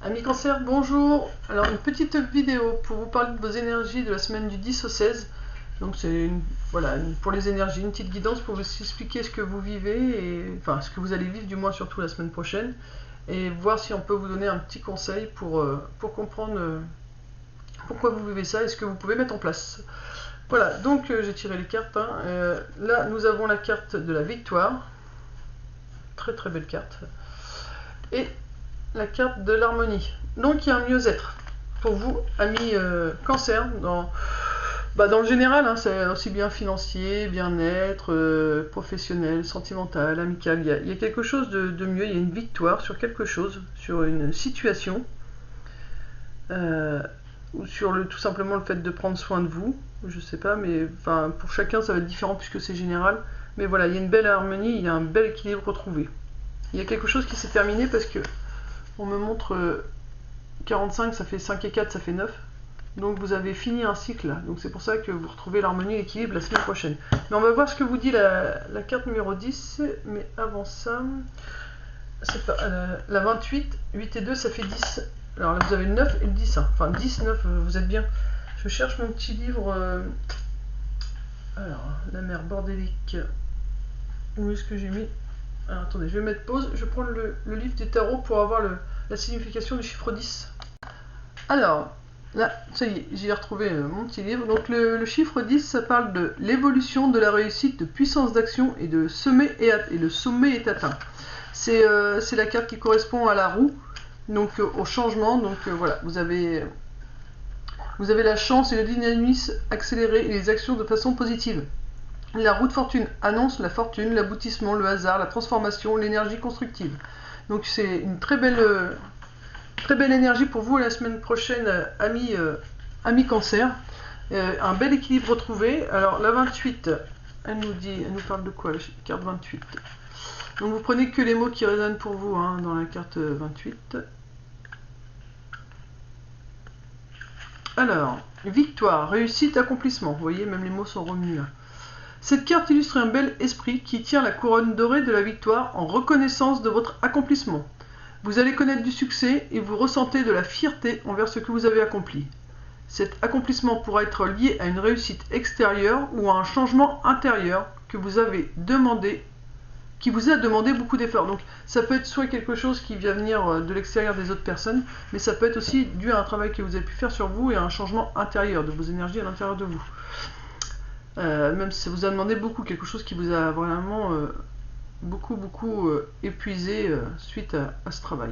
Amis Cancer, bonjour. Alors une petite vidéo pour vous parler de vos énergies de la semaine du 10 au 16. Donc c'est pour les énergies, une petite guidance pour vous expliquer ce que vous vivez, et enfin ce que vous allez vivre du moins surtout la semaine prochaine, et voir si on peut vous donner un petit conseil pour comprendre pourquoi vous vivez ça et ce que vous pouvez mettre en place. Voilà, donc j'ai tiré les cartes. Là nous avons la carte de la victoire, très très belle carte, et la carte de l'harmonie. Donc il y a un mieux-être pour vous, amis Cancer, dans le général, hein, c'est aussi bien financier, bien-être, professionnel, sentimental, amical. Il y a quelque chose de mieux, il y a une victoire sur quelque chose, sur une situation, ou sur tout simplement le fait de prendre soin de vous. Je sais pas, mais enfin, pour chacun ça va être différent puisque c'est général. Mais voilà, il y a une belle harmonie, il y a un bel équilibre retrouvé. Il y a quelque chose qui s'est terminé parce que on me montre 45, ça fait 5 et 4, ça fait 9. Donc vous avez fini un cycle là. Donc c'est pour ça que vous retrouvez l'harmonie et l'équilibre la semaine prochaine. Mais on va voir ce que vous dit la carte numéro 10. Mais avant ça, c'est pas, la 28, 8 et 2, ça fait 10. Alors là vous avez le 9 et le 10. Hein. Enfin 10, 9, vous êtes bien. Je cherche mon petit livre. Alors, la mer bordélique. Où est-ce que j'ai mis? Alors attendez, je vais mettre pause. Je vais prendre le livre des tarots pour avoir la signification du chiffre 10. Alors, là, ça y est, j'ai retrouvé mon petit livre. Donc le chiffre 10, ça parle de l'évolution de la réussite, de puissance d'action et de sommet, et le sommet est atteint. C'est la carte qui correspond à la roue, donc au changement. Donc voilà, vous avez la chance et le dynamisme accéléré et les actions de façon positive. La roue de fortune annonce la fortune, l'aboutissement, le hasard, la transformation, l'énergie constructive. Donc c'est une très belle énergie pour vous la semaine prochaine, amis Cancer. Un bel équilibre retrouvé. Alors la 28, elle nous parle de quoi, la carte 28? Donc vous prenez que les mots qui résonnent pour vous, hein, dans la carte 28. Alors, victoire, réussite, accomplissement. Vous voyez, même les mots sont revenus là. Cette carte illustre un bel esprit qui tient la couronne dorée de la victoire en reconnaissance de votre accomplissement. Vous allez connaître du succès et vous ressentez de la fierté envers ce que vous avez accompli. Cet accomplissement pourra être lié à une réussite extérieure ou à un changement intérieur que vous avez demandé, qui vous a demandé beaucoup d'efforts. Donc ça peut être soit quelque chose qui vient venir de l'extérieur des autres personnes, mais ça peut être aussi dû à un travail que vous avez pu faire sur vous et à un changement intérieur de vos énergies à l'intérieur de vous. Même si ça vous a demandé beaucoup, quelque chose qui vous a vraiment beaucoup épuisé suite à ce travail.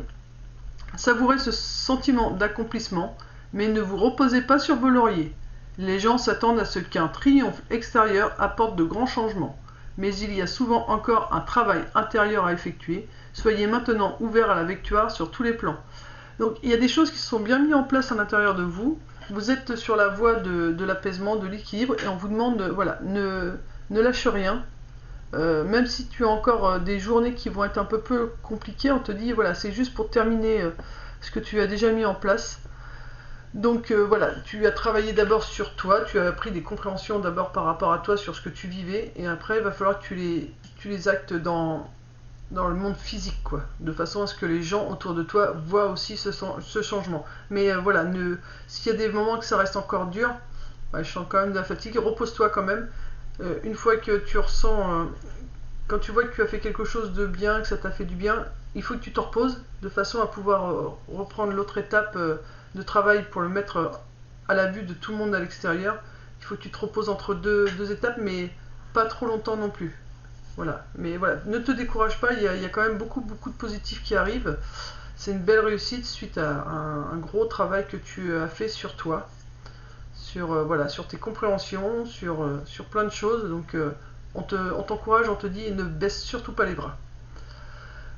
Savourez ce sentiment d'accomplissement, mais ne vous reposez pas sur vos lauriers. Les gens s'attendent à ce qu'un triomphe extérieur apporte de grands changements, mais il y a souvent encore un travail intérieur à effectuer. Soyez maintenant ouverts à la victoire sur tous les plans. Donc il y a des choses qui se sont bien mises en place à l'intérieur de vous. Vous êtes sur la voie de l'apaisement, de l'équilibre, et on vous demande, voilà, ne lâche rien. Même si tu as encore des journées qui vont être un peu compliquées, on te dit, voilà, c'est juste pour terminer ce que tu as déjà mis en place. Donc voilà, tu as travaillé d'abord sur toi, tu as appris des compréhensions d'abord par rapport à toi sur ce que tu vivais, et après il va falloir que tu les actes dans le monde physique, quoi, de façon à ce que les gens autour de toi voient aussi ce changement. Mais voilà, s'il y a des moments que ça reste encore dur, je sens quand même de la fatigue, repose-toi quand même. Une fois que tu ressens, quand tu vois que tu as fait quelque chose de bien, que ça t'a fait du bien, il faut que tu te reposes de façon à pouvoir reprendre l'autre étape de travail pour le mettre à la vue de tout le monde à l'extérieur. Il faut que tu te reposes entre deux étapes, mais pas trop longtemps non plus. Voilà, mais voilà, ne te décourage pas, il y a quand même beaucoup de positifs qui arrivent. C'est une belle réussite suite à un gros travail que tu as fait sur toi, sur tes compréhensions, sur plein de choses. Donc on t'encourage, on te dit ne baisse surtout pas les bras.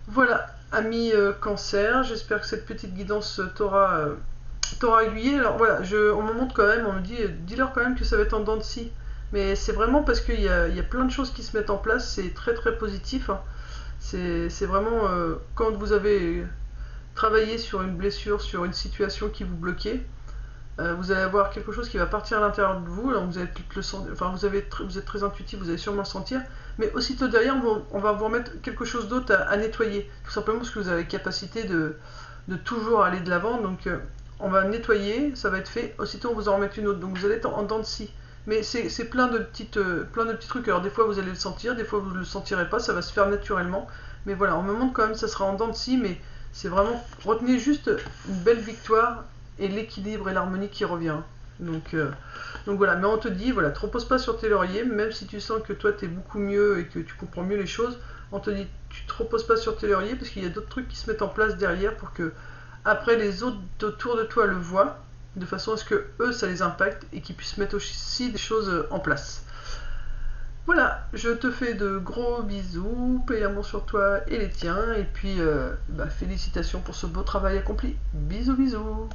Voilà, ami Cancer, j'espère que cette petite guidance t'aura aiguillé. Alors voilà, on me montre quand même, on me dit, dis-leur quand même que ça va être en dents de scie. Mais c'est vraiment parce qu'il y a plein de choses qui se mettent en place, c'est très positif. Hein. C'est vraiment quand vous avez travaillé sur une blessure, sur une situation qui vous bloquait, vous allez avoir quelque chose qui va partir à l'intérieur de vous. Alors vous allez le sentir, enfin vous êtes très intuitif, vous allez sûrement le sentir, mais aussitôt derrière on va vous remettre quelque chose d'autre à nettoyer, tout simplement parce que vous avez la capacité de toujours aller de l'avant. Donc on va nettoyer, ça va être fait, aussitôt on vous en remettre une autre. Donc vous allez être en dents de scie. Mais c'est plein de petits trucs. Alors des fois vous allez le sentir, des fois vous ne le sentirez pas, ça va se faire naturellement. Mais voilà, on me montre quand même, ça sera en dents de scie, mais c'est vraiment, retenez juste une belle victoire et l'équilibre et l'harmonie qui revient. Donc voilà, mais on te dit, voilà, te repose pas sur tes lauriers, même si tu sens que toi tu es beaucoup mieux et que tu comprends mieux les choses, on te dit, tu te reposes pas sur tes lauriers parce qu'il y a d'autres trucs qui se mettent en place derrière pour que après les autres autour de toi le voient, de façon à ce que eux ça les impacte et qu'ils puissent mettre aussi des choses en place. Voilà, je te fais de gros bisous, paix et amour sur toi et les tiens, et puis félicitations pour ce beau travail accompli. Bisous bisous.